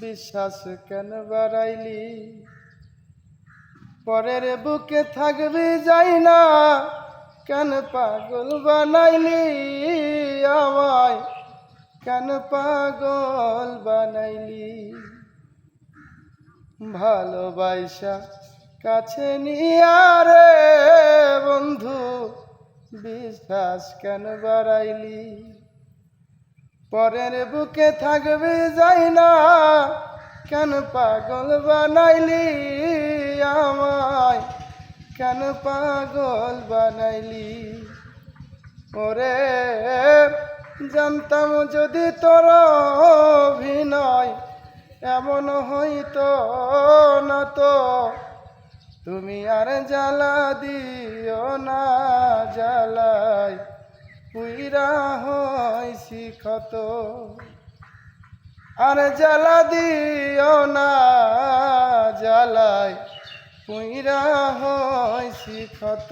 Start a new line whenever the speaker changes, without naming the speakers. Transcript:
বিশ্বাস কেন বাড়াইলি? পরের বুকে থাকবি যাই না, কেন পাগল বানাইলি আমায়? কেন পাগল বানাইলি? ভালোবাসা কাছে নিয়া রে বন্ধু, বিশ্বাস কেন বাড়াইলি? পরের বুকে থাকবি যাই না, কেন পাগল বানাইলি আমায়? কেন পাগল বানাইলি? ওরে জানতাম যদি তোর অভিনয় এমন হইতো না তো, তুমি আর জ্বালা দিও না, জ্বালাই পুইরা হইছি ক্ষত। আর জ্বালা দিও না, জ্বালাই পুইরা হইছি ক্ষত।